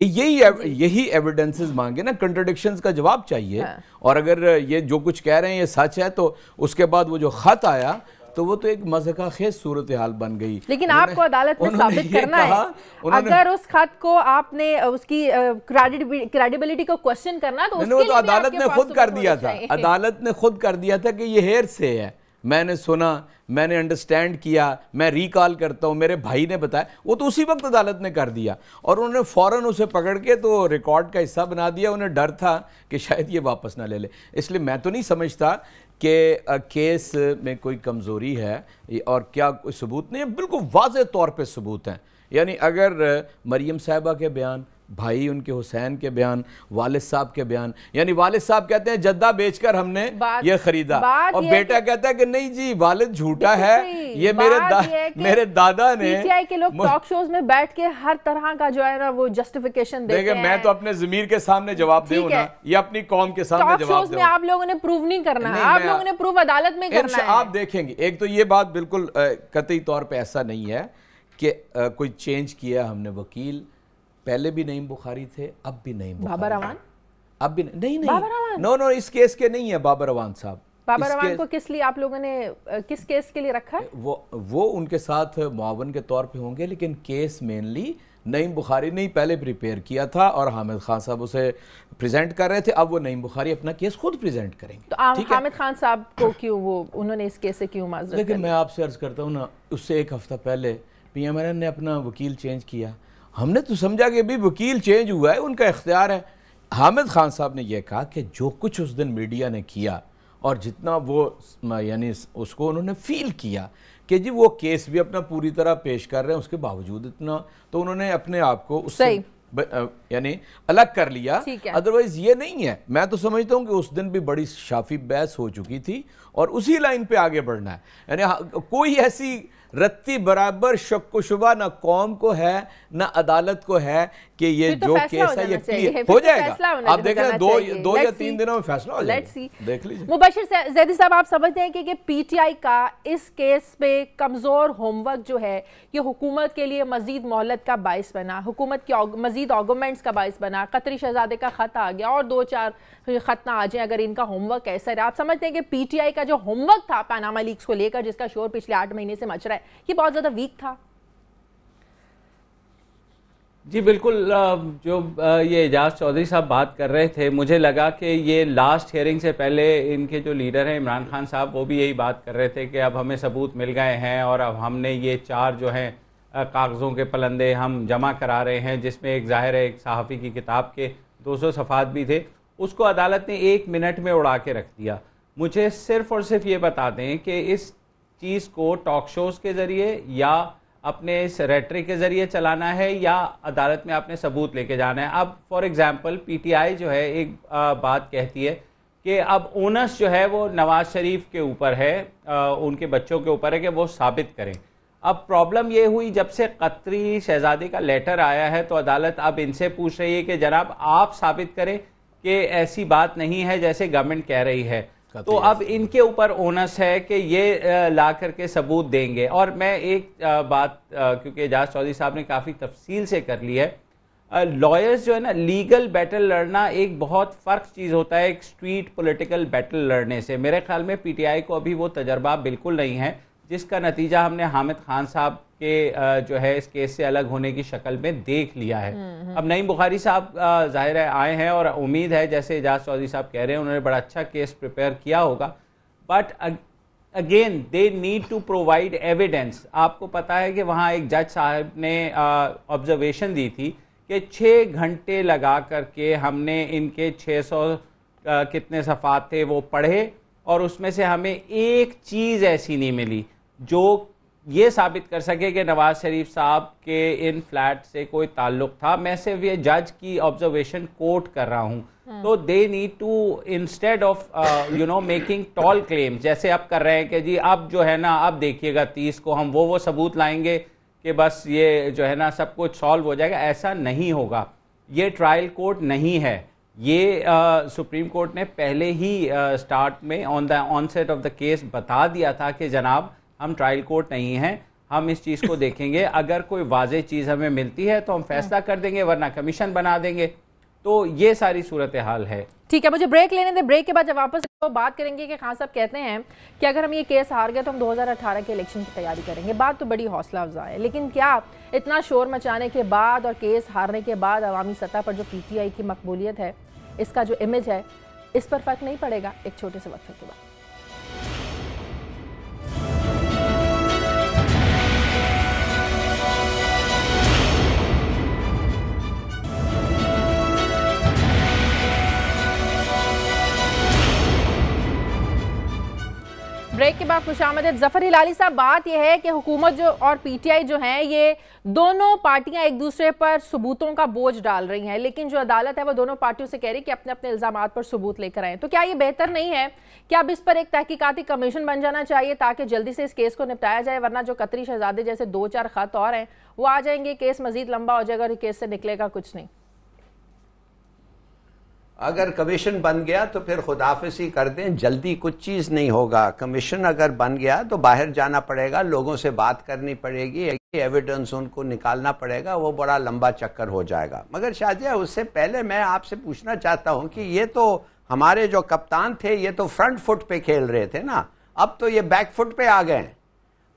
یہی ایویڈنسز مانگے نا, کنٹرڈکشنز کا جواب چاہیے. اور اگر یہ جو کچھ کہہ رہے ہیں یہ سچ ہے تو اس کے بعد وہ جو خط آیا تو وہ تو ایک مضحکہ خیز صورتحال بن گئی. لیکن آپ کو عدالت میں ثابت کرنا ہے, اگر اس خط کو آپ نے اس کی کریڈیبلٹی کو کوسچن کرنا تو اس کے لیے عدالت نے خود کر دیا تھا, عدالت نے خود کر دیا تھا کہ یہ ہیر سے ہے, میں نے سنا, میں نے انڈرسٹینڈ کیا, میں ریکال کرتا ہوں, میرے بھائی نے بتایا. وہ تو اسی وقت عدالت نے کر دیا اور انہوں نے فوراً اسے پکڑ کے تو ریکارڈ کا حصہ بنا دیا. انہیں ڈر تھا کہ شاید یہ واپس نہ لے لے. اس لیے میں تو نہیں سمجھتا کہ کیس میں کوئی کمزوری ہے اور کیا کوئی ثبوت نہیں ہے. بالکل واضح طور پہ ثبوت ہیں. یعنی اگر مریم صاحبہ کے بیان, بھائی ان کے حسین کے بیان, والد صاحب کے بیان, یعنی والد صاحب کہتے ہیں جدہ بیچ کر ہم نے یہ خریدا, اور بیٹا کہتا ہے کہ نہیں جی والد جھوٹا ہے, یہ میرے دادا نے. پی ٹی آئی کے لوگ ٹاک شوز میں بیٹھ کے ہر طرح کا جو ہے نا وہ جسٹیفیکیشن دیتے ہیں. دیکھیں میں تو اپنے ضمیر کے سامنے جواب دوں نا, یا اپنی قوم کے سامنے جواب دوں. ٹاک شوز میں آپ لوگوں نے پروو نہیں کرنا ہے, آپ لوگوں نے پروو عدالت میں کرنا ہے. آپ دیکھیں گے. ایک تو یہ بات بالکل قطعی طور پہ ایسا نہیں ہے کہ کوئی چینج کیا ہم نے. وکیل پہلے بھی نعیم بخاری تھے, اب بھی نعیم بخاری. بابر اعوان اب بھی نہیں, نو اس کیس کے نہیں ہے بابر اعوان صاحب. بابر اعوان کو کس لیے آپ لوگوں نے کس کیس کے لیے رکھا ہے؟ وہ ان کے ساتھ معاون کے طور پہ ہوں گے, لیکن کیس مینلی نعیم بخاری نے پہلے پریپیئر کیا تھا اور حامد خان صاحب اسے پریزنٹ کر رہے تھے. اب وہ نعیم بخاری اپنا کیس خود پریزنٹ کریں گے. تو حامد خان صاحب کو کیوں انہوں نے اس کیس سے کیوں معذرت کر؟ لیکن میں آپ سے عرض کرتا ہوں نا, اس سے ایک ہفتہ پہلے پی ایم این نے اپنا وکیل چینج کیا. ہم نے تو سمجھا کہ بھی وکیل چینج ہوا ہے, ان کا اختیار ہے. حامد خان صاحب نے یہ کہا کہ جو کچھ اس دن میڈیا نے کیا اور جتنا وہ یعنی اس کو انہوں نے فیل کیا کہ جی وہ کیس بھی اپنا پوری طرح پیش کر رہے ہیں, اس کے باوجود اتنا, تو انہوں نے اپنے آپ کو اس سے یعنی الگ کر لیا. ادروائز یہ نہیں ہے. میں تو سمجھتا ہوں کہ اس دن بھی بڑی شافی بحث ہو چکی تھی اور اسی لائن پہ آگے بڑھنا ہے. یعنی کوئی ایسی رتی برابر شک و شبہ نہ قوم کو ہے نہ عدالت کو ہے کہ یہ جو کیس ہے یہ کلیئر ہو جائے گا. آپ دیکھ رہے ہیں 2 یا 3 دنوں میں فیصلہ ہو جائے گا. دیکھ لیجیے. مبشر زیدی صاحب, آپ سمجھتے ہیں کہ پی ٹی آئی کا اس کیس پہ کمزور ہوم ورک جو ہے یہ حکومت کے لیے مزید مہلت کا باعث بنا, حکومت کی مزید آرگومنٹس کا باعث بنا, قطری شہزادے کا خط آ گیا اور 2-4 خط نہ آ جائیں اگر ان کا ہوم ورک ایسا ہے؟ آپ سمجھتے ہیں کہ پی ٹی آئی کا جو ہوم ورک تھا پاناما لیکس کو لے کر, جس کا شور پچھلے 8 مہینے سے مچ رہا ہے, یہ بہت زیادہ ویک تھا؟ جی بالکل. جو یہ اعجاز چودھری صاحب بات کر رہے تھے, مجھے لگا کہ یہ لاسٹ ہیئرنگ سے پہلے ان کے جو لیڈر ہیں عمران خان صاحب, وہ بھی یہی بات کر رہے تھے کہ اب ہمیں ثبوت مل گئے ہیں اور اب ہم نے یہ 4 جو ہیں کاغذوں کے پلندے ہم جمع کرا رہے ہیں, جس میں ایک ظاہر ہے ایک صحافی کی کتاب کے 200 صفحات بھی تھے. اس کو عدالت نے 1 منٹ میں اڑا کے رکھ دیا. مجھے صرف اور صرف یہ بتا دیں کہ اس چیز کو ٹاک شوز کے ذریعے یا اپنے ریٹرک کے ذریعے چلانا ہے یا عدالت میں آپ نے ثبوت لے کے جانا ہے. اب for example P T I جو ہے ایک بات کہتی ہے کہ اب اونس جو ہے وہ نواز شریف کے اوپر ہے, ان کے بچوں کے اوپر ہے کہ وہ ثابت کریں. اب پرابلم یہ ہوئی جب سے قطری شہزادے کا لیٹر آیا ہے تو عدالت اب ان سے پوچھ رہی ہے کہ جناب آپ ثابت کریں کہ ایسی بات نہیں ہے جیسے گورنمنٹ کہہ رہی ہے. تو اب ان کے اوپر اونس ہے کہ یہ لا کر کے ثبوت دیں گے. اور میں ایک بات, کیونکہ اعجاز چودھری صاحب نے کافی تفصیل سے کر لی ہے, لائرز جو ہے نا لیگل بیٹل لڑنا ایک بہت فرق چیز ہوتا ہے ایک سٹریٹ پولیٹیکل بیٹل لڑنے سے. میرے خیال میں پی ٹی آئی کو ابھی وہ تجربہ بالکل نہیں ہے جس کا نتیجہ ہم نے حامد خان صاحب کے جو ہے اس کیس سے الگ ہونے کی شکل میں دیکھ لیا ہے. اب نعیم بخاری صاحب ظاہر ہے آئے ہیں اور امید ہے جیسے اعجاز چودھری صاحب کہہ رہے ہیں انہوں نے بڑا اچھا کیس پریپیئر کیا ہوگا, but again they need to provide evidence. آپ کو پتہ ہے کہ وہاں ایک جج صاحب نے آبزرویشن دی تھی کہ 6 گھنٹے لگا کر کے ہم نے ان کے 600 کتنے صفحات تھے وہ پڑھے اور اس میں سے ہمیں ایک چیز ایسی نہیں ملی جو یہ ثابت کر سکے کہ نواز شریف صاحب کے ان فلیٹ سے کوئی تعلق تھا. میں صرف یہ جج کی آبزرویشن کوٹ کر رہا ہوں. تو they need to instead of making tall claims جیسے اب کر رہے ہیں کہ جی اب جو ہے نا اب دیکھیے گا 30 کو ہم وہ ثبوت لائیں گے کہ بس یہ جو ہے نا سب کچھ سالو ہو جائے گا. ایسا نہیں ہوگا. یہ ٹرائل کورٹ نہیں ہے. یہ سپریم کورٹ نے پہلے ہی سٹارٹ میں on the onset of the case بتا دیا تھا کہ جناب ہم ٹرائل کورٹ نہیں ہیں. ہم اس چیز کو دیکھیں گے. اگر کوئی واضح چیز ہمیں ملتی ہے تو ہم فیصلہ کر دیں گے, ورنہ کمیشن بنا دیں گے. تو یہ ساری صورتحال ہے. ٹھیک ہے, مجھے بریک لینے دیں. بریک کے بعد جب واپس بات کریں گے کہ خان صاحب کہتے ہیں کہ اگر ہم یہ کیس ہار گئے تو ہم 2018 کے الیکشن کی تیاری کریں گے. بات تو بڑی حوصلہ افزا ہے, لیکن کیا اتنا شور مچانے کے بعد اور کیس ہارنے کے بعد عوامی سطح پر جو پی ٹی آئی کی مقبولیت ہے, اس کا جو امیج ہے, اس پر فرق نہیں پڑے گا؟ ایک چھوٹے سے وقفے کے بعد. بریک کے بعد خوش آمدید. ظفر ہلالی صاحب, بات یہ ہے کہ حکومت اور پی ٹی آئی جو ہیں, یہ دونوں پارٹیاں ایک دوسرے پر ثبوتوں کا بوجھ ڈال رہی ہیں, لیکن جو عدالت ہے وہ دونوں پارٹیوں سے کہہ رہی ہے کہ اپنے اپنے الزامات پر ثبوت لے کر آئیں. تو کیا یہ بہتر نہیں ہے کہ اب اس پر ایک تحقیقاتی کمیشن بن جانا چاہیے تاکہ جلدی سے اس کیس کو نپٹایا جائے, ورنہ جو قطری شہزادے جیسے 2-4 خط اور ہیں وہ آ جائیں گے, کیس مزید لمبا ہو جائے گا اور کیس سے نکلے گا کچھ نہیں؟ اگر کمیشن بن گیا تو پھر خداحافظی کر دیں, جلدی کچھ چیز نہیں ہوگا. کمیشن اگر بن گیا تو باہر جانا پڑے گا, لوگوں سے بات کرنی پڑے گی, ایویڈنس ان کو نکالنا پڑے گا, وہ بڑا لمبا چکر ہو جائے گا. مگر شازیہ, اس سے پہلے میں آپ سے پوچھنا چاہتا ہوں کہ یہ تو ہمارے جو کپتان تھے یہ تو فرنٹ فٹ پہ کھیل رہے تھے نا, اب تو یہ بیک فٹ پہ آ گئے ہیں.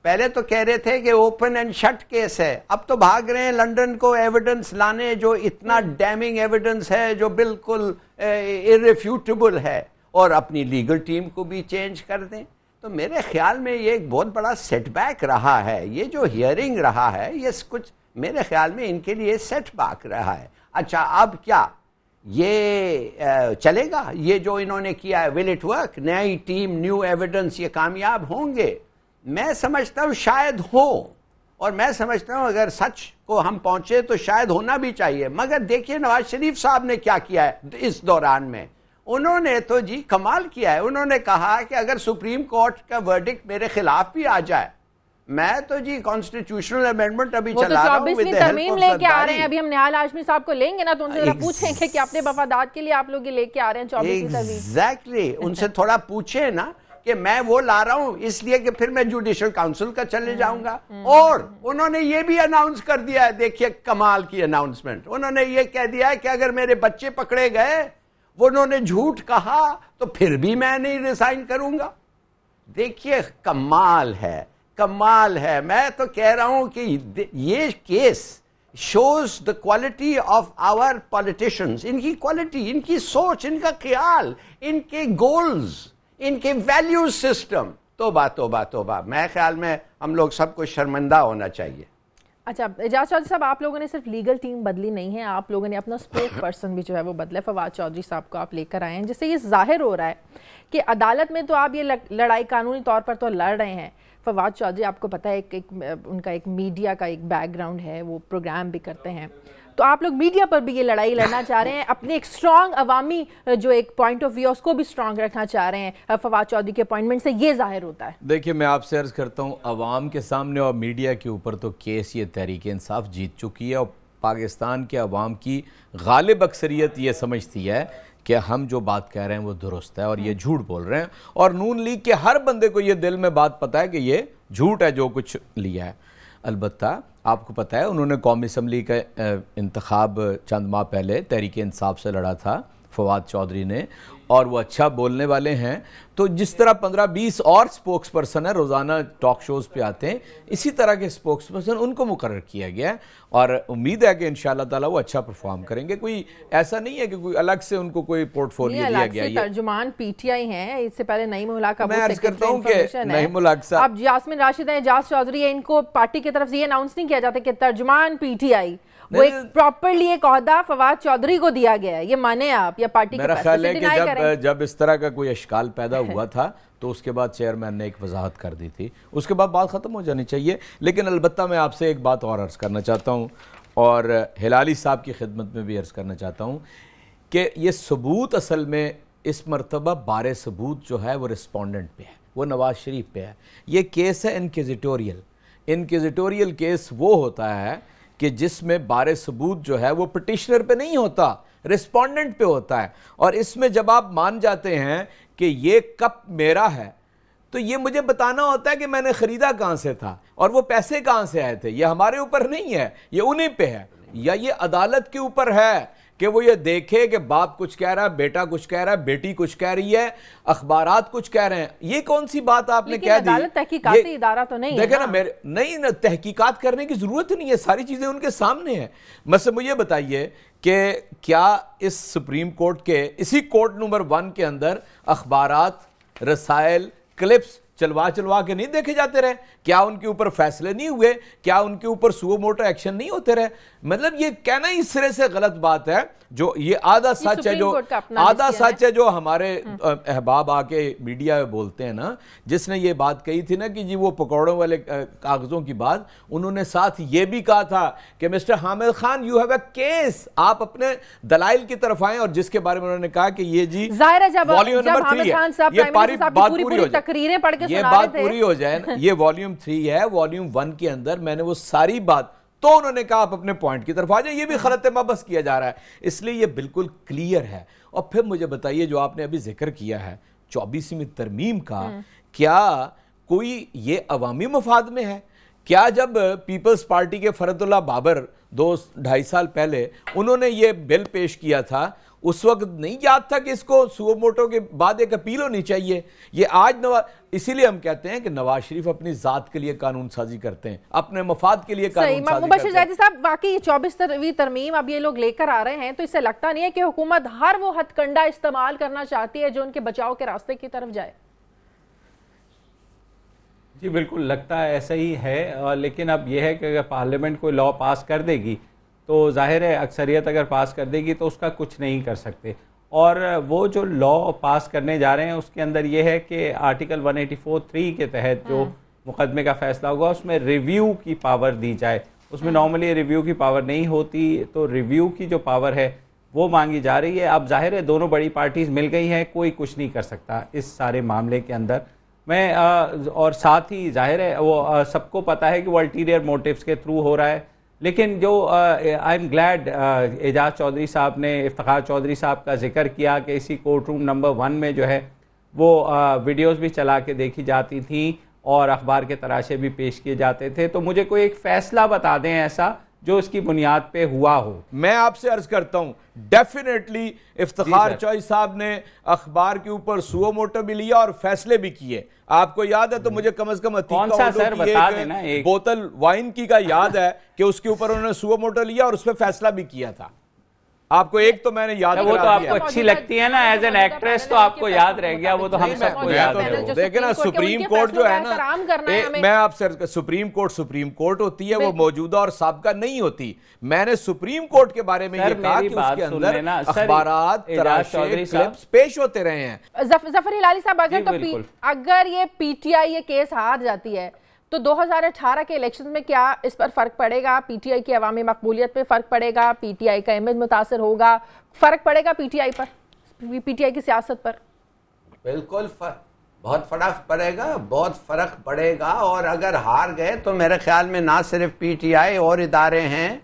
پہلے تو کہہ رہے تھے کہ اوپن اینڈ شٹ کیس ہے, اب تو بھاگ رہے ہیں لنڈن کو ایویڈنس لانے, جو اتنا ڈیمنگ ایویڈنس ہے, جو بالکل irrefutable ہے, اور اپنی لیگل ٹیم کو بھی چینج کر دیں. تو میرے خیال میں یہ ایک بہت بڑا سیٹ بیک رہا ہے. یہ جو ہیئرنگ رہا ہے یہ کچھ میرے خیال میں ان کے لیے سیٹ بیک رہا ہے. اچھا, اب کیا یہ چلے گا یہ جو انہوں نے کیا ہے؟ Will it work? نئی ٹیم, نیو ایویڈنس, یہ کامیاب ہوں گے؟ میں سمجھتا ہوں شاید ہو, اور میں سمجھتا ہوں اگر سچ کو ہم پہنچے تو شاید ہونا بھی چاہیے. مگر دیکھیے نواز شریف صاحب نے کیا کیا ہے اس دوران میں. انہوں نے تو جی کمال کیا ہے. انہوں نے کہا کہ اگر سپریم کورٹ کا ورڈکٹ میرے خلاف بھی آ جائے, میں تو جی کانسٹیٹیوشنل امینڈمنٹ ابھی چلا رہا ہوں. وہ تو 24ویں ترمیم لے کے آ رہے ہیں. ابھی ہم نہال ہاشمی صاحب کو لیں گے نا, تو ان سے ذرا پوچھیں کہ اپنے مفادات کے لیے آپ لوگ یہ لے کے آ رہے ہیں 24ویں ترمیم. ایگزیکٹلی, ان سے تھوڑا پوچھیں نا کہ میں وہ لا رہا ہوں اس لیے کہ پھر میں جوڈیشل کاؤنسل کا چلے جاؤں گا. اور انہوں نے یہ بھی اناؤنس کر دیا ہے, دیکھیے کمال کی اناؤنسمنٹ, انہوں نے یہ کہہ دیا ہے کہ اگر میرے بچے پکڑے گئے, وہ انہوں نے جھوٹ کہا, تو پھر بھی میں نہیں ریزائن کروں گا. دیکھیے کمال ہے, کمال ہے. میں تو کہہ رہا ہوں کہ یہ case shows the quality of our politicians, ان کی کوالٹی, ان کی سوچ, ان کا خیال, ان کے گولز, ان کے ویلیو سسٹم. توبہ توبہ توبہ, میں خیال میں ہم لوگ سب کو شرمندہ ہونا چاہیے. اچھا اعجاز چودھری صاحب, آپ لوگوں نے صرف لیگل ٹیم بدلی نہیں ہے, آپ لوگوں نے اپنا اسپوک پرسن بھی جو ہے وہ بدلا. فواد چودھری صاحب کو آپ لے کر آئے ہیں, جس سے یہ ظاہر ہو رہا ہے کہ عدالت میں تو آپ یہ لڑائی قانونی طور پر تو لڑ رہے ہیں. فواد چودھری, آپ کو پتہ ہے ان کا ایک میڈیا کا ایک بیک گراؤنڈ ہے, وہ پروگرام بھی کرتے ہیں, تو آپ لوگ میڈیا پر بھی یہ لڑائی لڑنا چاہ رہے ہیں, اپنے ایک سٹرونگ عوامی جو ایک پوائنٹ آف ویو اس کو بھی سٹرونگ رکھنا چاہ رہے ہیں. فواد چودھری کے اپوائنٹمنٹ سے یہ ظاہر ہوتا ہے. دیکھیے میں آپ سے عرض کرتا ہوں, عوام کے سامنے اور میڈیا کے اوپر تو کیس یہ تحریک انصاف جیت چکی ہے, اور پاکستان کے عوام کی غالب اکثریت یہ سمجھتی ہے کہ ہم جو بات کہہ رہے ہیں وہ درست ہے اور یہ جھوٹ بول رہے ہیں. اور نون لیگ کے ہر بندے کو یہ دل میں بات پتہ ہے کہ یہ جھوٹ ہے جو کچھ لیا ہے. البتہ آپ کو پتہ ہے انہوں نے قومی اسمبلی کا انتخاب چند ماہ پہلے تحریک انصاف سے لڑا تھا فواد چودھری نے, اور وہ اچھا بولنے والے ہیں. تو جس طرح 15-20 اور سپوکس پرسن ہیں روزانہ ٹاک شوز پہ آتے ہیں, اسی طرح کے سپوکس پرسن ان کو مقرر کیا گیا ہے, اور امید ہے کہ انشاءاللہ تعالیٰ وہ اچھا پرفارم کریں گے. کوئی ایسا نہیں ہے کہ کوئی الگ سے ان کو کوئی پورٹ فولیو دیا گیا ہے. ترجمان پی ٹی آئی ہیں, اس سے پہلے نعیم الحق ابو میں عرض کرتا ہوں کہ نعیم الحق صاحب, اب یاسمین راشد ہیں, اعجاز چودھری ہیں, ان کو پارٹی کی طرف سے یہ اناؤنس نہیں کیا جاتا کہ ترجمان پی ٹی آئی, وہ ایک پراپرلی ایک عہدہ فواد چودھری کو دیا گیا ہے. یہ مانے آپ یا پارٹی کے میرا خیال ہے کہ جب اس طرح کا کوئی اشکال پیدا ہوا تھا تو اس کے بعد چیئرمین نے ایک وضاحت کر دی تھی, اس کے بعد بات ختم ہو جانی چاہیے. لیکن البتہ میں آپ سے ایک بات اور عرض کرنا چاہتا ہوں, اور ہلالی صاحب کی خدمت میں بھی عرض کرنا چاہتا ہوں کہ یہ ثبوت اصل میں اس مرتبہ بارے ثبوت جو ہے وہ رسپونڈنٹ پہ ہے, وہ نواز شریف پہ ہے. یہ کیس ہے انکوزیٹوریل. انکوزیٹوریل کیس وہ ہوتا ہے کہ جس میں بارے ثبوت جو ہے وہ پٹیشنر پہ نہیں ہوتا, رسپونڈنٹ پہ ہوتا ہے. اور اس میں جب آپ مان جاتے ہیں کہ یہ کپ میرا ہے, تو یہ مجھے بتانا ہوتا ہے کہ میں نے خریدا کہاں سے تھا اور وہ پیسے کہاں سے آئے تھے. یہ ہمارے اوپر نہیں ہے, یہ انہیں پہ ہے, یا یہ عدالت کے اوپر ہے کہ وہ یہ دیکھے کہ باپ کچھ کہہ رہا ہے, بیٹا کچھ کہہ رہا ہے, بیٹی کچھ کہہ رہی ہے, اخبارات کچھ کہہ رہے ہیں. یہ کون سی بات آپ نے کہہ دی؟ عدالت تحقیقاتی ادارہ تو نہیں ہے. دیکھیں نا, نہیں تحقیقات کرنے کی ضرورت نہیں ہے, ساری چیزیں ان کے سامنے ہیں. مثلا مجھے بتائیے کہ کیا اس سپریم کورٹ کے اسی کورٹ نمبر 1 کے اندر اخبارات, رسائل, کلپس چلوا کے نہیں دیکھے جاتے رہے؟ کیا ان کے اوپر فیصلے نہیں ہوئے؟ کیا ان کے اوپر سو موٹو ایکشن نہیں ہوتے رہے؟ مطلب یہ کہنا ہی سرے سے غلط بات ہے. جو یہ آدھا سچ ہے جو ہمارے احباب آ کے میڈیا میں بولتے ہیں نا, جس نے یہ بات کہی تھی نا کہ جی وہ پکوڑوں والے کاغذوں کی بات, انہوں نے ساتھ یہ بھی کہا تھا کہ mister Hamid Khan you have a case, آپ اپنے دلائل کی طرف آئیں, اور جس کے بارے میں انہوں نے کہا کہ یہ جی والیوم نمبر 3 ہے, یہ بات پوری ہو جائے نا, یہ والیوم 3 ہے. والیوم 1 کے اندر میں نے وہ ساری بات, تو انہوں نے کہا آپ اپنے پوائنٹ کی طرف آ جائیں, یہ بھی خلط مبحث کیا جا رہا ہے, اس لیے یہ بالکل کلیئر ہے. اور پھر مجھے بتائیے جو آپ نے ابھی ذکر کیا ہے 24ویں ترمیم کا, کیا کوئی یہ عوامی مفاد میں ہے؟ کیا جب پیپلز پارٹی کے فرد اللہ بابر 2-2.5 سال پہلے انہوں نے یہ بل پیش کیا تھا, اس وقت نہیں یاد تھا کہ اس کو سو موٹو کے بعد ایک اپیل ہونی چاہیے؟ یہ آج اسی لیے ہم کہتے ہیں کہ نواز شریف اپنی ذات کے لیے قانون سازی کرتے ہیں, اپنے مفاد کے لیے قانون سازی مبشر زیدی صاحب, واقعی 24ویں ترمیم اب یہ لوگ لے کر آ رہے ہیں, تو اس سے لگتا نہیں ہے کہ حکومت ہر وہ ہتھ کنڈا استعمال کرنا چاہتی ہے جو ان کے بچاؤ کے راستے کی طرف جائے؟ جی بالکل لگتا ہے ایسا ہی ہے, لیکن اب یہ ہے کہ اگر پارلیمنٹ کوئی لاء پاس کر دے گی تو ظاہر ہے اکثریت اگر پاس کر دے گی تو اس کا کچھ نہیں کر سکتے. اور وہ جو لاء پاس کرنے جا رہے ہیں اس کے اندر یہ ہے کہ آرٹیکل 184(3) کے تحت جو مقدمے کا فیصلہ ہوگا اس میں ریویو کی پاور دی جائے. اس میں نارملی ریویو کی پاور نہیں ہوتی, تو ریویو کی جو پاور ہے وہ مانگی جا رہی ہے. اب ظاہر ہے دونوں بڑی پارٹیز مل گئی ہیں, کوئی کچھ نہیں کر سکتا اس سارے معاملے کے اندر. میں اور ساتھ ہی ظاہر ہے وہ سب کو پتا ہے کہ وہ الٹیریئر موٹیوز کے تھرو ہو رہا ہے, لیکن جو آئی ایم گلیڈ اعجاز چودھری صاحب نے, افتخار چودھری صاحب کا ذکر کیا کہ اسی کورٹ روم نمبر 1 میں جو ہے وہ ویڈیوز بھی چلا کے دیکھی جاتی تھیں اور اخبار کے تراشے بھی پیش کیے جاتے تھے. تو مجھے کوئی ایک فیصلہ بتا دیں ایسا جو اس کی بنیاد پہ ہوا ہو. میں آپ سے عرض کرتا ہوں, ڈیفینیٹلی افتخار چودھری صاحب نے اخبار کے اوپر سو موٹو بھی لیا اور فیصلے بھی کیے. آپ کو یاد ہے تو مجھے کم از کم بوتل وائن کی کا یاد ہے کہ اس کے اوپر انہوں نے سو موٹو لیا اور اس پہ فیصلہ بھی کیا تھا. آپ کو ایک تو میں نے یاد, وہ تو آپ کو اچھی لگتی ہے نا ایز این ایکٹریس, تو آپ کو یاد رہ گیا, وہ تو ہم سب کو یاد ہے. دیکھیں نا سپریم کورٹ جو ہے نا, میں آپ سے سپریم کورٹ ہوتی ہے, وہ موجودہ اور سابقہ نہیں ہوتی. میں نے سپریم کورٹ کے بارے میں یہ کہا کہ اس کے اندر اخبارات, تراشے, کلپس پیش ہوتے رہے ہیں. ظفر ہلالی صاحب, اگر یہ پی ٹی آئی یہ کیس ہار جاتی ہے تو 2018 کے الیکشنز میں کیا اس پر فرق پڑے گا؟ پی ٹی آئی کی عوامی مقبولیت پہ فرق پڑے گا؟ پی ٹی آئی کا امیج متاثر ہوگا؟ فرق پڑے گا P T I per, P T I کی سیاست پر؟ بالکل بہت فرق پڑے گا, بہت فرق پڑے گا. اور اگر ہار گئے تو میرے خیال میں نہ صرف پی ٹی آئی اور ادارے ہیں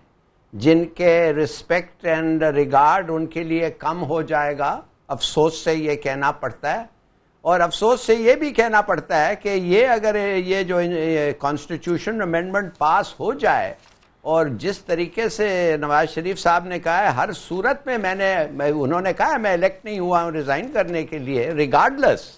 جن کے رسپیکٹ اینڈ ریگارڈ ان کے لیے کم ہو جائے گا. افسوس سے یہ کہنا پڑتا ہے, اور افسوس سے یہ بھی کہنا پڑتا ہے کہ یہ اگر یہ جو کانسٹیٹیوشن امینڈمنٹ پاس ہو جائے, اور جس طریقے سے نواز شریف صاحب نے کہا ہے, ہر صورت میں انہوں نے کہا ہے میں الیکٹ نہیں ہوا ہوں ریزائن کرنے کے لیے, ریگارڈلس,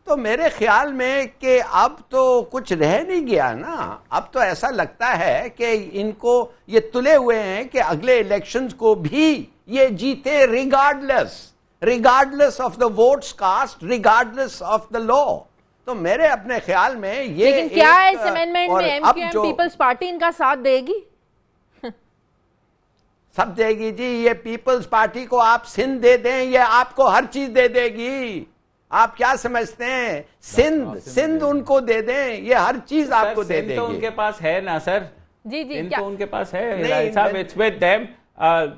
تو میرے خیال میں کہ اب تو کچھ رہ نہیں گیا نا. اب تو ایسا لگتا ہے کہ ان کو یہ تلے ہوئے ہیں کہ اگلے الیکشنز کو بھی یہ جیتے, regardless of the votes cast, regardless of the law. تو میرے اپنے خیال میں یہ, لیکن کیا اس امینڈمنٹ میں M Q M Peoples Party ان کا ساتھ دے گی؟ سب دے گی جی. یہ پیپلز پارٹی کو آپ سندھ دے دیں, یہ آپ کو ہر چیز دے دے گی. آپ کیا سمجھتے ہیں؟ سندھ ان کو دے دیں, یہ ہر چیز آپ کو دے دے گی. تو ان کے پاس ہے نا سر, جی تو ان کے پاس ہے صاحب, it's with them.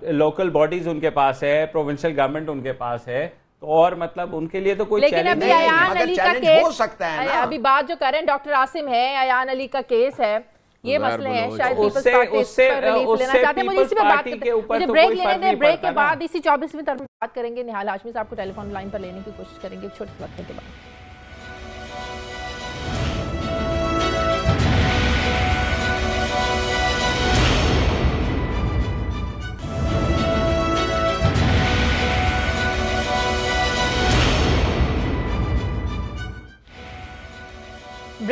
Local bodies ان کے پاس ہے, پروونشل گورنمنٹ ان کے پاس ہے, تو اور مطلب ان کے لیے تو کوئی چیلنج نہیں. ایان علی کا کیس ابھی بات جو کریں ڈاکٹر عاصم ہے, ایان علی کا کیس ہے, یہ مسئلے ہیں, شاید پیپلز پارٹی اس پر ریلیف لینا چاہتے ہیں. مجھے اسی پہ بات کرتے ہیں, مجھے بریک لینے دیں, بریک کے بعد اسی 24ویں ترمیم بات کریں گے. نہال ہاشمی صاحب کو ٹیلی فون لائن پر لینے کی کوشش کریں گے چھوٹے وقت کے بعد.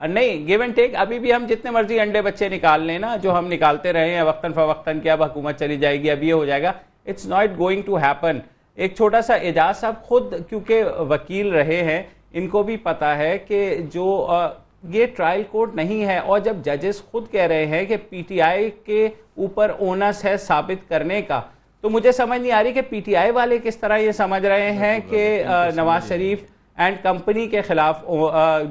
نہیں گیو اینڈ ٹیک. ابھی بھی ہم جتنے مرضی انڈے بچے نکال لیں نا, جو ہم نکالتے رہے ہیں وقتاً فوقتاً کہ اب حکومت چلی جائے گی, اب یہ ہو جائے گا, it's not going to happen. ایک چھوٹا سا اعجاز صاحب خود کیونکہ وکیل رہے ہیں, ان کو بھی پتا ہے کہ جو یہ ٹرائل کورٹ نہیں ہے, اور جب ججز خود کہہ رہے ہیں کہ پی ٹی آئی کے اوپر اونس ہے ثابت کرنے کا, تو مجھے سمجھ نہیں آ رہی کہ پی ٹی آئی والے کس طرح یہ سمجھ رہے ہیں کہ نواز شریف اینڈ کمپنی کے خلاف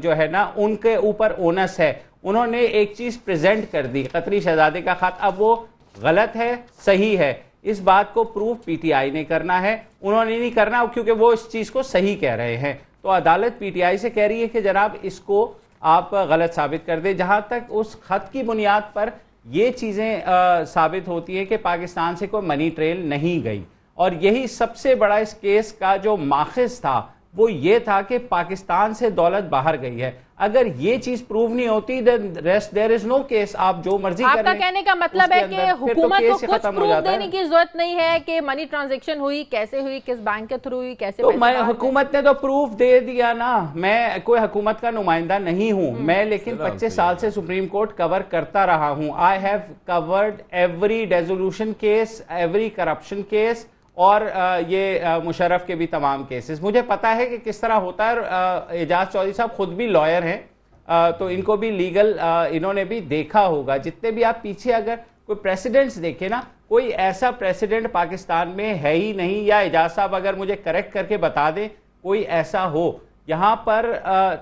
جو ہے نا ان کے اوپر اونس ہے. انہوں نے ایک چیز پریزنٹ کر دی, قطری شہزادے کا خط, اب وہ غلط ہے صحیح ہے, اس بات کو پروف پی ٹی آئی نے کرنا ہے, انہوں نے نہیں کرنا کیونکہ وہ اس چیز کو صحیح کہہ رہے ہیں. تو عدالت پی ٹی آئی سے کہہ رہی ہے کہ جناب اس کو آپ غلط ثابت کر دیں. جہاں تک اس خط کی بنیاد پر یہ چیزیں ثابت ہوتی ہیں کہ پاکستان سے کوئی منی ٹریل نہیں گئی, اور یہی سب سے بڑا اس کیس کا جو ماخذ تھا وہ یہ تھا کہ پاکستان سے دولت باہر گئی ہے. اگر یہ چیز پروو نہیں ہوتی there is no case, آپ جو مرضی کریں. آپ کا کہنے کا مطلب ہے کہ حکومت کو کچھ پروف دینے کی ضرورت نہیں ہے کہ منی ٹرانزیکشن ہوئی, کیسے ہوئی, کس بینک کے تھرو ہوئی, کیسے. تو حکومت نے تو پروف دے دیا نا, میں کوئی حکومت کا نمائندہ نہیں ہوں میں, لیکن 25 سال سے سپریم کورٹ کور کرتا رہا ہوں. I have covered every dissolution case, every corruption case, اور یہ مشرف کے بھی تمام کیسز مجھے پتا ہے کہ کس طرح ہوتا ہے. اعجاز چودھری صاحب خود بھی لائر ہیں, تو ان کو بھی لیگل انہوں نے بھی دیکھا ہوگا. جتنے بھی آپ پیچھے اگر کوئی پریسیڈنٹس دیکھیں نا, کوئی ایسا پریسیڈنٹ پاکستان میں ہے ہی نہیں, یا اعجاز صاحب اگر مجھے کریکٹ کر کے بتا دیں کوئی ایسا ہو. یہاں پر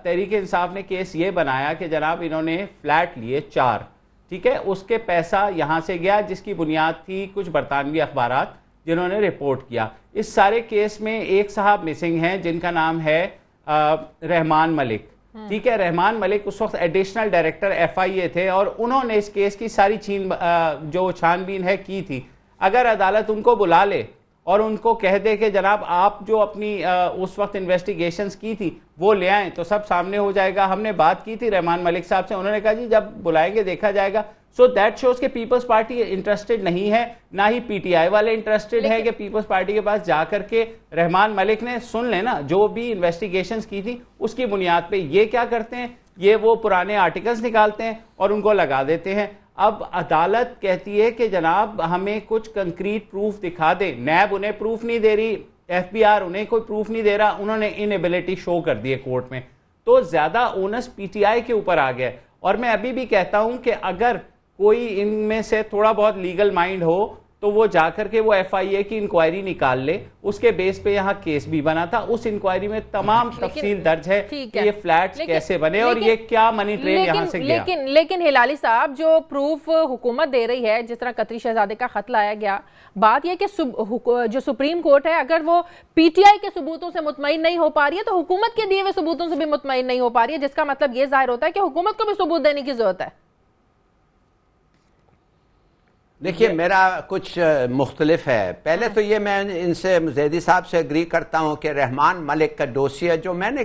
تحریک انصاف نے کیس یہ بنایا کہ جناب انہوں نے فلیٹ لیے 4, ٹھیک ہے, اس کے پیسہ یہاں سے گیا جس کی بنیاد تھی کچھ برطانوی اخبارات جنہوں نے رپورٹ کیا. اس سارے کیس میں ایک صاحب مسنگ ہیں جن کا نام ہے رحمان ملک, ٹھیک ہے. رحمان ملک اس وقت ایڈیشنل ڈائریکٹر FIA تھے, اور انہوں نے اس کیس کی ساری جو چھان بین ہے کی تھی. اگر عدالت ان کو بلا لے اور ان کو کہہ دے کہ جناب آپ جو اپنی اس وقت انویسٹیگیشنز کی تھی وہ لے آئیں, تو سب سامنے ہو جائے گا. ہم نے بات کی تھی رحمان ملک صاحب سے, انہوں نے کہا جی جب بلائیں گے دیکھا جائے گا. سو دیٹ شوز کہ پیپلز پارٹی انٹرسٹڈ نہیں ہے, نہ ہی پی ٹی آئی والے انٹرسٹڈ ہیں کہ پیپلز پارٹی کے پاس جا کر کے رحمان ملک نے سن لینا جو بھی انویسٹیگیشنز کی تھی اس کی بنیاد پہ یہ کیا کرتے ہیں, یہ وہ پرانے آرٹیکلز نکالتے ہیں اور ان کو لگا دیتے ہیں. اب عدالت کہتی ہے کہ جناب ہمیں کچھ کنکریٹ پروف دکھا دیں. نیب انہیں پروف نہیں دے رہی, FBI انہیں کوئی پروف نہیں دے رہا, انہوں نے انیبلٹی شو کر دی ہے کورٹ میں. تو زیادہ اونس پی ٹی آئی کے اوپر آ گیا. اور میں ابھی بھی کہتا ہوں کہ اگر کوئی ان میں سے تھوڑا بہت لیگل مائنڈ ہو تو وہ جا کر کے وہ FIA کی انکوائری نکال لے, اس کے بیس پہ یہاں کیس بھی بنا تھا. اس انکوائری میں تمام تفصیل درج ہے کہ یہ فلیٹس کیسے بنے اور یہ کیا منی ٹرین یہاں سے گیا. لیکن ہلالی صاحب جو پروف حکومت دے رہی ہے, جس طرح قطری شہزادے کا خط لایا گیا, بات یہ کہ جو سپریم کورٹ ہے اگر وہ پی ٹی آئی کے ثبوتوں سے مطمئن نہیں ہو پا رہی ہے تو حکومت کے دیے ہوئے ثبوتوں سے بھی مطمئن نہیں ہو پا رہی ہے, جس کا مطلب یہ ظاہر ہوتا ہے کہ حکومت کو بھی ثبوت دینے کی ضرورت ہے. دیکھیے میرا کچھ مختلف ہے. پہلے تو یہ میں ان سے زیدی صاحب سے اگری کرتا ہوں کہ رحمان ملک کا ڈوسیہ جو میں نے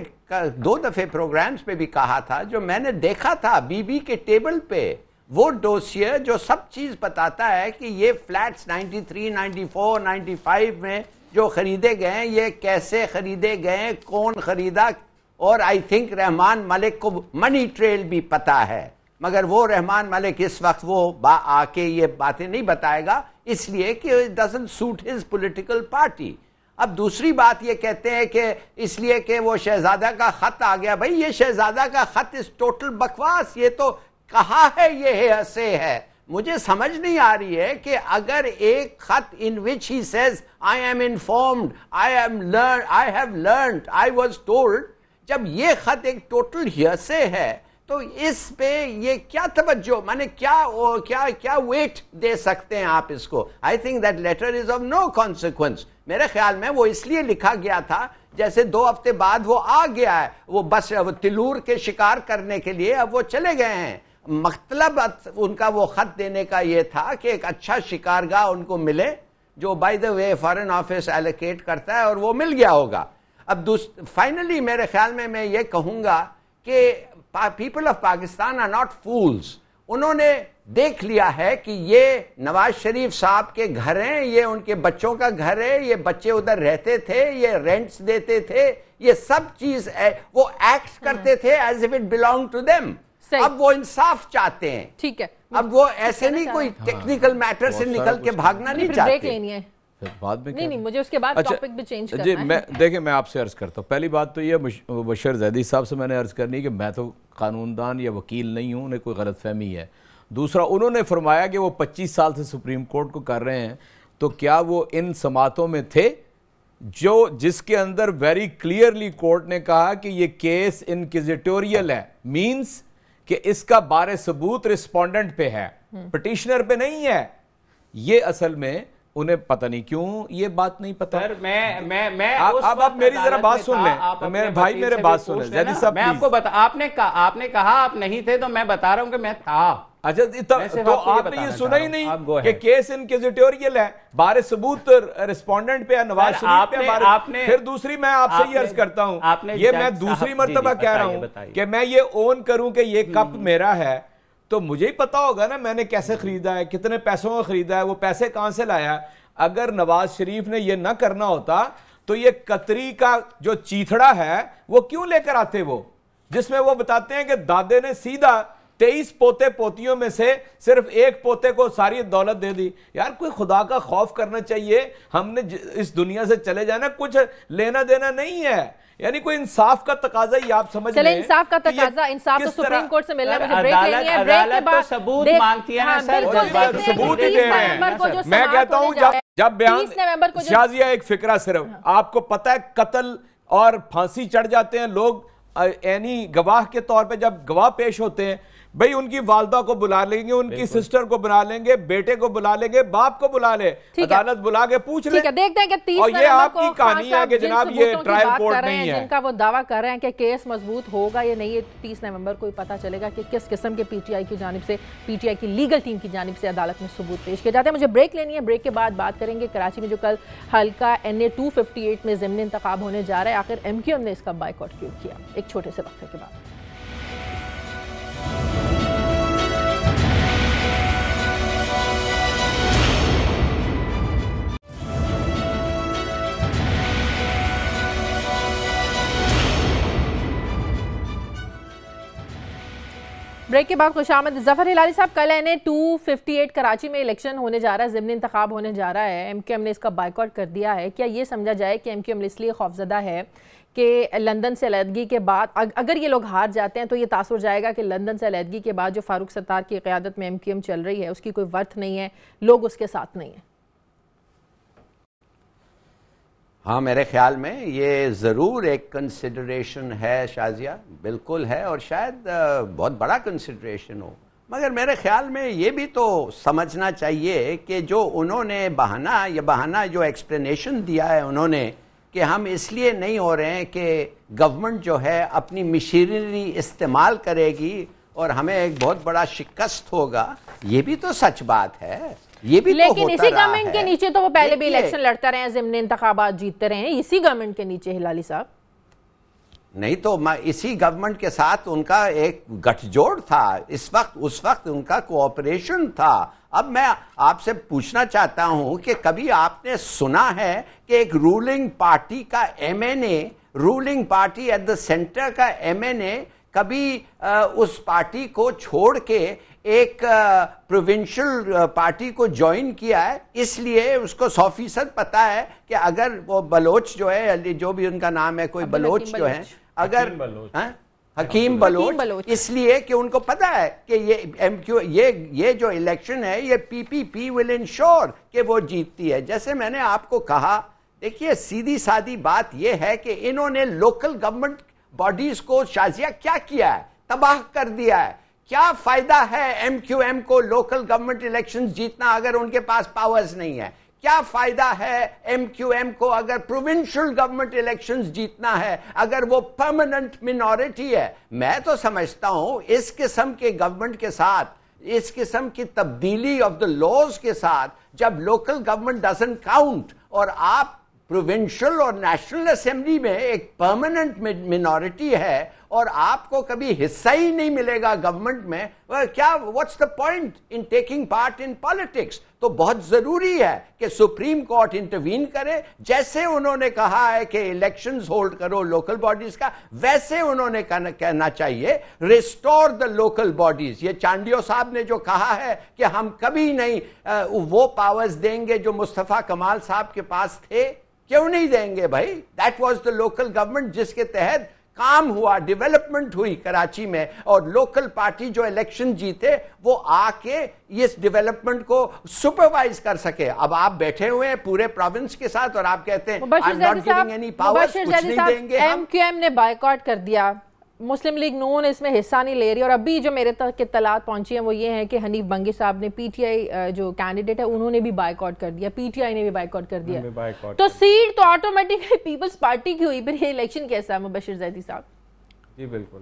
2 دفعے پروگرامز پہ بھی کہا تھا, جو میں نے دیکھا تھا بی کے ٹیبل پہ, وہ ڈوسیہ جو سب چیز بتاتا ہے کہ یہ فلیٹس 93, 94, 95 میں جو خریدے گئے ہیں یہ کیسے خریدے گئے, کون خریدا, اور آئی تھنک رحمان ملک کو منی ٹریل بھی پتا ہے. مگر وہ رحمان ملک اس وقت وہ آ کے یہ باتیں نہیں بتائے گا, اس لیے کہ it doesn't suit his political party. اب دوسری بات یہ کہتے ہیں کہ اس لیے کہ وہ شہزادہ کا خط آ گیا. بھائی یہ شہزادہ کا خط اس ٹوٹل بکواس, یہ تو کہا ہے یہ ایسے ہے. مجھے سمجھ نہیں آ رہی ہے کہ اگر ایک خط in which he says I am informed, I have learned, I was told, جب یہ خط ایک ٹوٹل ہیئرسے ہے تو اس پہ یہ کیا توجہ, میں نے کیا ویٹ دے سکتے ہیں آپ اس کو. I think that letter is of no consequence. میرے خیال میں وہ اس لیے لکھا گیا تھا جیسے 2 ہفتے بعد وہ آ گیا ہے, وہ بس تلور کے شکار کرنے کے لیے اب وہ چلے گئے ہیں. مطلب ان کا وہ خط دینے کا یہ تھا کہ ایک اچھا شکارگاہ ان کو ملے, جو by the way foreign office allocate کرتا ہے, اور وہ مل گیا ہوگا. اب فائنلی میرے خیال میں یہ کہوں گا کہ people of Pakistan are not fools. انہوں نے دیکھ لیا ہے کہ یہ نواز شریف صاحب کے گھر ہیں, یہ ان کے بچوں کا گھر ہے, یہ بچے ادھر رہتے تھے, یہ رینٹس دیتے تھے, یہ سب چیز ہے, وہ ایکٹ کرتے تھے as if it belonged to them. اب وہ انصاف چاہتے ہیں. ٹھیک ہے, اب وہ ایسے نہیں کوئی ٹیکنیکل میٹر سے نکل کے بھاگنا نہیں چاہتے. بریک لینی ہے بعد میں. نہیں مجھے اس کے بعد ٹاپک بھی چینج کرنا جی ہے. دیکھیں میں آپ سے عرض کرتا ہوں, پہلی بات تو یہ بشر زیدی صاحب سے میں نے عرض کرنی کہ میں تو قانون دان یا وکیل نہیں ہوں, انہیں کوئی غلط فہمی ہے. دوسرا, انہوں نے فرمایا کہ وہ 25 سال سے سپریم کورٹ کو کر رہے ہیں, تو کیا وہ ان سماعتوں میں تھے جس کے اندر ویری کلیئرلی کورٹ نے کہا کہ یہ کیس انکوزیٹوریل ہے, مینز کہ اس کا بارے ثبوت رسپونڈنٹ پہ ہے, پٹیشنر پہ نہیں ہے. یہ اصل میں انہیں پتہ نہیں کیوں یہ بات نہیں پتہ. اب آپ میری ذرا بات سن لیں, میرے بھائی میرے بات سن لیں زیدی صاحب. میں آپ کو آپ نے کہا آپ نہیں تھے, تو میں بتا رہا ہوں کہ میں تھا. اچھا تو آپ نے یہ سنا ہی نہیں کہ کیس انکوزیٹوریل ہے, بارے ثبوت رسپونڈنٹ پہ ہے, نواز شریف پہ بارے. پھر دوسری میں آپ سے یہ عرض کرتا ہوں, یہ میں دوسری مرتبہ کہہ رہا ہوں کہ میں یہ اون کروں کہ یہ کپ میرا ہے, تو مجھے ہی پتا ہوگا نا میں نے کیسے خریدا ہے, کتنے پیسوں میں خریدا ہے, وہ پیسے کہاں سے لایا. اگر نواز شریف نے یہ نہ کرنا ہوتا تو یہ قطری کا جو چیتھڑا ہے وہ کیوں لے کر آتے, وہ جس میں وہ بتاتے ہیں کہ دادے نے سیدھا 23 پوتے پوتیوں میں سے صرف ایک پوتے کو ساری دولت دے دی. یار کوئی خدا کا خوف کرنا چاہیے, ہم نے اس دنیا سے چلے جانا, کچھ لینا دینا نہیں ہے. یعنی کوئی انصاف کا تقاضا ہی آپ سمجھ لیں. چلیں انصاف کا تقاضا, انصاف تو سپریم کورٹ سے ملنا ہے. مجھے بریک لینی ہے, بریک کے بعد ثبوت مانگتی ہے نا سر, ثبوت ہی دے رہے ہیں. میں کہتا ہوں جب بیان شازیہ ایک فکرہ صرف, آپ کو پتہ ہے قتل اور پھانسی چڑھ جاتے ہیں لوگ یعنی گواہ کے طور پہ, جب گواہ پیش ہوتے ہیں بھئی ان کی والدہ کو بلا لیں گے, ان کی سسٹر کو بلا لیں گے, بیٹے کو بلا لیں گے, باپ کو بلا لے, عدالت بلا کے پوچھ لیں. دیکھتے ہیں کہ 30 اور یہ آپ کی کہانی ہے کہ جناب یہ ٹرائل کورٹ نہیں ہے, جن کا وہ دعویٰ کر رہے ہیں کہ کیس مضبوط ہوگا یا نہیں, 30 نومبر کو پتہ چلے گا کہ کس قسم کے پی ٹی آئی کی جانب سے, پی ٹی آئی کی لیگل ٹیم کی جانب سے عدالت میں ثبوت پیش کیے جاتے ہیں. مجھے بریک لینی ہے, بریک کے بعد بات کریں گے کراچی میں جو کل حلقہ NA 258 میں ضمنی انتخاب ہونے جا رہا ہے, آخر MQM نے اس کا بائیکاٹ کیوں کیا. ایک چھوٹے سے وقفے کے بعد. بریک کے بعد خوش آمد. ظفر ہلالی صاحب, کل NA 258 کراچی میں الیکشن ہونے جا رہا ہے, ضمنی انتخاب ہونے جا رہا ہے, MQM نے اس کا بائیکاٹ کر دیا ہے. کیا یہ سمجھا جائے کہ MQM اس لیے خوفزدہ ہے کہ لندن سے علیحدگی کے بعد اگر یہ لوگ ہار جاتے ہیں تو یہ تاثر جائے گا کہ لندن سے علیحدگی کے بعد جو فاروق ستار کی قیادت میں MQM چل رہی ہے اس کی کوئی ورتھ نہیں ہے, لوگ اس کے ساتھ نہیں ہیں. ہاں میرے خیال میں یہ ضرور ایک کنسیڈریشن ہے شازیہ, بالکل ہے, اور شاید بہت بڑا کنسیڈریشن ہو, مگر میرے خیال میں یہ بھی تو سمجھنا چاہیے کہ جو انہوں نے بہانہ جو ایکسپلینیشن دیا ہے انہوں نے کہ ہم اس لیے نہیں ہو رہے ہیں کہ گورنمنٹ جو ہے اپنی مشینری استعمال کرے گی اور ہمیں ایک بہت بڑا شکست ہوگا, یہ بھی تو سچ بات ہے. یہ بھی لیکن اسی گورنمنٹ کے نیچے تو وہ پہلے بھی الیکشن لڑتا رہے ہیں, ضمنی انتخابات جیتتے رہے ہیں, اسی گورنمنٹ کے نیچے. ہلالی صاحب نہیں تو اسی گورنمنٹ کے ساتھ ان کا ایک گٹھ جوڑ تھا, اس وقت ان کا کوآپریشن تھا. اب میں آپ سے پوچھنا چاہتا ہوں کہ کبھی آپ نے سنا ہے کہ ایک رولنگ پارٹی کا MNA, ruling party at the centre کا MNA کبھی اس پارٹی کو چھوڑ کے ایک پروونشل پارٹی کو جوائن کیا ہے, اس لیے اس کو 100% پتا ہے کہ اگر وہ بلوچ جو ہے, جو بھی ان کا نام ہے, کوئی بلوچ جو ہے, اگر حکیم بلوچ, اس لیے کہ ان کو پتا ہے کہ یہ جو الیکشن ہے یہ PPP ول انشور کہ وہ جیتتی ہے. جیسے میں نے آپ کو کہا, دیکھیے سیدھی سادی بات یہ ہے کہ انہوں نے لوکل گورنمنٹ باڈیز کو شازیہ کیا کیا ہے, تباہ کر دیا ہے. کیا فائدہ ہے MQM کو لوکل گورنمنٹ الیکشنز جیتنا اگر ان کے پاس پاورز نہیں ہے؟ کیا فائدہ ہے MQM کو اگر پروونشل گورنمنٹ الیکشنز جیتنا ہے اگر وہ پرماننٹ منورٹی ہے؟ میں تو سمجھتا ہوں اس قسم کے گورنمنٹ کے ساتھ, اس قسم کی تبدیلی آف دا لاز کے ساتھ, جب لوکل گورنمنٹ ڈزنٹ کاؤنٹ اور آپ پروونشل اور نیشنل اسمبلی میں ایک پرماننٹ منورٹی ہے اور آپ کو کبھی حصہ ہی نہیں ملے گا گورنمنٹ میں, کیا what's the point in taking part in politics? تو بہت ضروری ہے کہ سپریم کورٹ انٹروین کرے. جیسے انہوں نے کہا ہے کہ الیکشنز ہولڈ کرو لوکل باڈیز کا, ویسے انہوں نے کہنا چاہیے ریسٹور دا لوکل باڈیز. یہ چانڈیو صاحب نے جو کہا ہے کہ ہم کبھی نہیں وہ پاورز دیں گے جو مصطفیٰ کمال صاحب کے پاس تھے, کیوں نہیں دیں گے بھائی؟ That was the local government جس کے تحت کام ہوا, ڈیولپمنٹ ہوئی کراچی میں, اور لوکل پارٹی جو الیکشن جیتے وہ آ کے اس ڈیولپمنٹ کو سپروائز کر سکے. اب آپ بیٹھے ہوئے ہیں پورے پروونس کے ساتھ اور آپ کہتے ہیں I'm not giving any powers, کچھ نہیں دیں گے. ایم کیو ایم نے بائیکاٹ کر دیا, مسلم لیگ نون اس میں حصہ نہیں لے رہی, اور ابھی جو میرے تک اطلاعات پہنچی ہیں وہ یہ ہیں کہ حنیف بنگی صاحب نے پی ٹی آئی جو کینڈیڈیٹ ہے انہوں نے بھی بائیکاٹ کر دیا, پی ٹی آئی نے بھی بائیکاٹ کر دیا, تو سیٹ تو آٹومیٹکلی پیپلز پارٹی کی ہوئی. پھر یہ الیکشن کیسا ہے مبشر زیدی صاحب؟ جی بالکل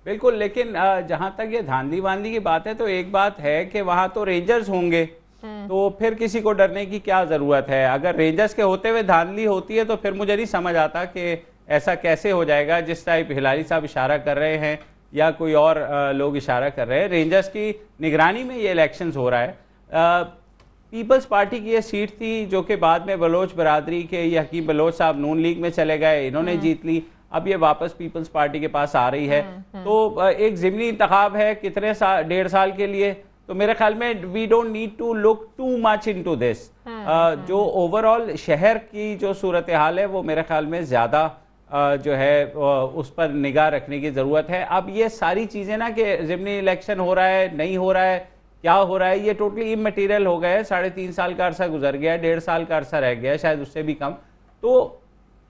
بالکل, لیکن جہاں تک یہ دھاندلی واندلی کی بات ہے تو ایک بات ہے کہ وہاں تو رینجرز ہوں گے, تو پھر کسی کو ڈرنے کی کیا ضرورت ہے؟ اگر رینجرز کے ہوتے ہوئے دھاندلی ہوتی ہے تو پھر مجھے نہیں سمجھ آتا کہ ایسا کیسے ہو جائے گا جس ٹائپ ہلالی صاحب اشارہ کر رہے ہیں یا کوئی اور لوگ اشارہ کر رہے ہیں. رینجرز کی نگرانی میں یہ الیکشنز ہو رہا ہے. پیپلز پارٹی کی یہ سیٹ تھی جو کہ بعد میں بلوچ برادری کے یہ حکیم بلوچ صاحب نون لیگ میں چلے گئے, انہوں نے جیت لی, اب یہ واپس پیپلز پارٹی کے پاس آ رہی ہے. تو ایک ضمنی انتخاب ہے کتنے سال, 1.5 سال کے لیے, تو میرے خیال میں we don't need to look too much into this. جو اوور آل شہر کی جو صورتحال ہے وہ میرے خیال میں زیادہ جو ہے اس پر نگاہ رکھنے کی ضرورت ہے. اب یہ ساری چیزیں نا کہ ضمنی الیکشن ہو رہا ہے نہیں ہو رہا ہے کیا ہو رہا ہے, یہ ٹوٹلی امٹیریل ہو گئے. 3.5 سال کا عرصہ گزر گیا, 1.5 سال کا عرصہ رہ گیا, شاید اس سے بھی کم. تو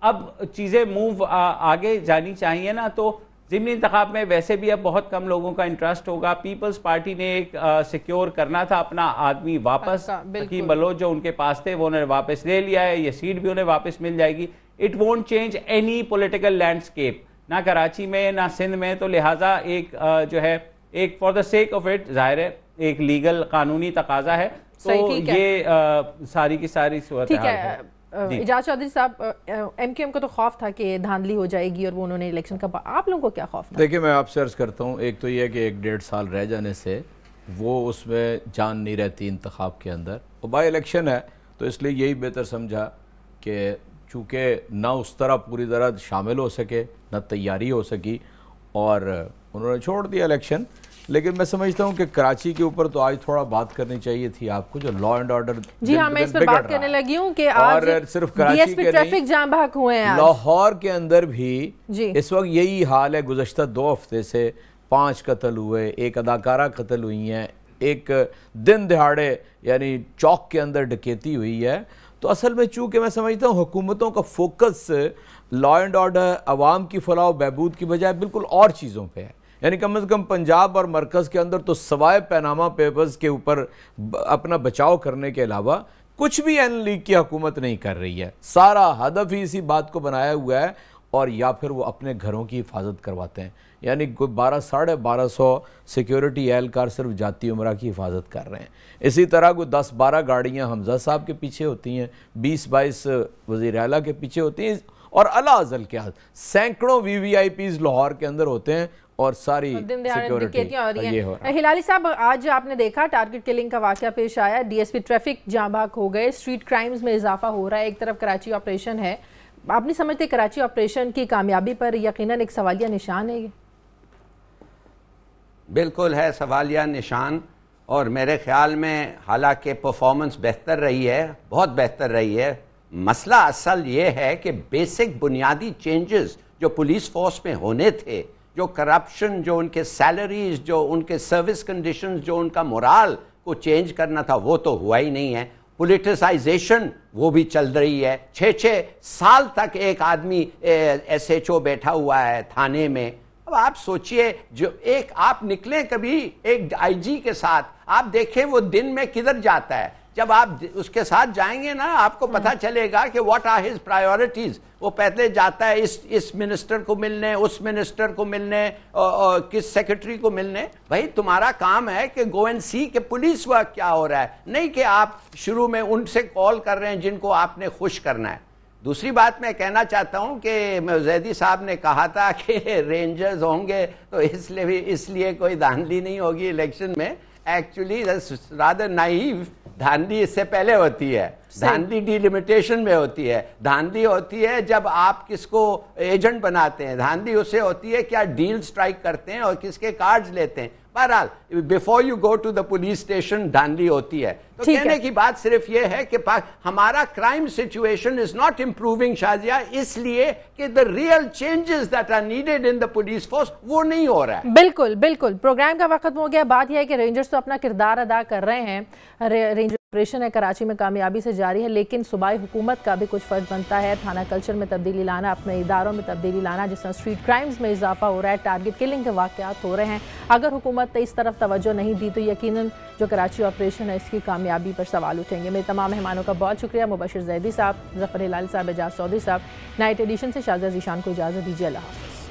اب چیزیں موو آگے جانی چاہیے نا. تو ضمنی انتخاب میں ویسے بھی اب بہت کم لوگوں کا انٹرسٹ ہوگا. پیپلز پارٹی نے ایک سیکیور کرنا تھا اپنا آدمی واپس, حکیم بلوچ جو ان کے پاس تھے وہ انہوں نے واپس لے لیا ہے, یہ سیٹ بھی انہیں واپس مل جائے گی. It won't change any political landscape, نہ کراچی میں نہ سندھ میں. تو لہٰذا ایک جو ہے ایک for the sake of it ظاہر ہے ایک لیگل قانونی تقاضا ہے. تو یہ ساری کی ساری صورتحال ہے. اعجاز چودھری صاحب, ایم کیو ایم کو تو خوف تھا کہ دھاندلی ہو جائے گی اور وہ انہوں نے الیکشن کا, آپ لوگوں کو کیا خوف تھا؟ دیکھیں میں آپ سے عرض کرتا ہوں, ایک تو یہ ہے کہ 1.5 سال رہ جانے سے وہ اس میں جان نہیں رہتی انتخاب کے اندر, اور بائی الیکشن ہے تو اس لیے یہی بہتر سمجھا کہ چونکہ نہ اس طرح پوری طرح شامل ہو سکے نہ تیاری ہو سکی, اور انہوں نے چھوڑ دیا الیکشن. لیکن میں سمجھتا ہوں کہ کراچی کے اوپر تو آج تھوڑا بات کرنی چاہیے تھی آپ کو, جو لا اینڈ آرڈر. جی ہاں, میں اس پر بات کرنے لگی ہوں کہ آج صرف کراچی کے ٹریفک جام بحق ہوئے ہیں, لاہور کے اندر بھی اس وقت یہی حال ہے. گزشتہ 2 ہفتے سے 5 قتل ہوئے, ایک اداکارہ قتل ہوئی ہیں, ایک دن دہاڑے یعنی چوک کے اندر ڈکیتی ہوئی ہے. تو اصل میں چونکہ میں سمجھتا ہوں حکومتوں کا فوکس لا اینڈ آرڈر, عوام کی فلاح و بہبود کی بجائے بالکل اور چیزوں پہ ہے. یعنی کم از کم پنجاب اور مرکز کے اندر تو سوائے پیناما پیپرز کے اوپر اپنا بچاؤ کرنے کے علاوہ کچھ بھی این لیگ کی حکومت نہیں کر رہی ہے. سارا ہدف ہی اسی بات کو بنایا ہوا ہے, اور یا پھر وہ اپنے گھروں کی حفاظت کرواتے ہیں. یعنی کوئی 1200-1250 سیکیورٹی اہلکار صرف جاتی عمرہ کی حفاظت کر رہے ہیں. اسی طرح کوئی 10-12 گاڑیاں حمزہ صاحب کے پیچھے ہوتی ہیں, 20-22 وزیر اعلیٰ کے پیچھے ہوتی ہیں, اور اعلیٰ ازل کے ہاتھ سینکڑوں VVIPs لاہور کے اندر ہوتے ہیں, اور ساری سیکیورٹی یہ ہو رہا ہے. ہلالی صاحب, آج آپ نے دیکھا ٹارگٹ کلنگ کا واقعہ پیش آیا, DSP ٹریفک جاں بحق ہو گئے, اسٹریٹ کرائمز میں اضافہ ہو رہا ہے. ایک طرف کراچی آپریشن ہے, آپ نہیں سمجھتے کراچی آپریشن کی کامیابی پر یقیناً ایک سوالیہ نشان ہے یہ؟ بالکل ہے سوالیہ نشان, اور میرے خیال میں حالانکہ پرفارمنس بہتر رہی ہے, بہت بہتر رہی ہے. مسئلہ اصل یہ ہے کہ بیسک بنیادی چینجز جو پولیس فورس میں ہونے تھے, جو کرپشن, جو ان کے سیلریز, جو ان کے سروس کنڈیشنز, جو ان کا مورال کو چینج کرنا تھا, وہ تو ہوا ہی نہیں ہے. پولیٹیسائزیشن وہ بھی چل رہی ہے. 6 سال تک ایک آدمی SHO بیٹھا ہوا ہے تھانے میں. اب آپ سوچئے, جو ایک آپ نکلیں کبھی ایک IG کے ساتھ, آپ دیکھیں وہ دن میں کدھر جاتا ہے. جب آپ اس کے ساتھ جائیں گے نا, آپ کو پتہ چلے گا کہ واٹ آر ہز پرائیورٹیز. وہ پہلے جاتا ہے اس منسٹر کو ملنے, اس منسٹر کو ملنے, کس سیکرٹری کو ملنے. بھائی تمہارا کام ہے کہ گو اینڈ سی کہ پولیس ورک کیا ہو رہا ہے, نہیں کہ آپ شروع میں ان سے کال کر رہے ہیں جن کو آپ نے خوش کرنا ہے. دوسری بات میں کہنا چاہتا ہوں کہ زیدی صاحب نے کہا تھا کہ رینجرز ہوں گے تو اس لیے کوئی دھاندلی نہیں ہوگی الیکشن میں. ایکچولی rather naive دھاندلی اس سے پہلے ہوتی ہے. دھاندلی ڈیلیمیٹیشن میں ہوتی ہے. دھاندلی ہوتی ہے جب آپ کس کو ایجنٹ بناتے ہیں. دھاندلی اس سے ہوتی ہے کیا ڈیل سٹرائک کرتے ہیں اور کس کے کارڈز لیتے ہیں. بہرحال before you go to the police station دھاندلی ہوتی ہے. تو کہنے کی بات صرف یہ ہے کہ ہمارا crime situation is not improving Shazia, اس لیے کہ the real changes that are needed in the police force وہ نہیں ہو رہا ہے. بالکل بالکل, پروگرام کا وقت ہو گیا. بات یہ ہے کہ رینجرز تو اپنا کردار ادا کر رہے ہیں. رینجر آپریشن ہے کراچی میں کامیابی سے جاری ہے, لیکن صوبائی حکومت کا بھی کچھ فرض بنتا ہے تھانہ کلچر میں تبدیلی لانا, اپنے اداروں میں تبدیلی لانا. جس طرح اسٹریٹ کرائمز میں اضافہ ہو رہا ہے, ٹارگٹ کلنگ کے واقعات ہو رہے ہیں, اگر حکومت نے اس طرف توجہ نہیں دی تو یقیناً جو کراچی آپریشن ہے اس کی کامیابی پر سوال اٹھیں گے. میرے تمام مہمانوں کا بہت شکریہ. مبشر زیدی صاحب, ظفر ہلالی صاحب, اعجاز چودھری صاحب. نائٹ ایڈیشن سے شازیہ ذیشان کو اجازت دیجیے. اللہ حافظ.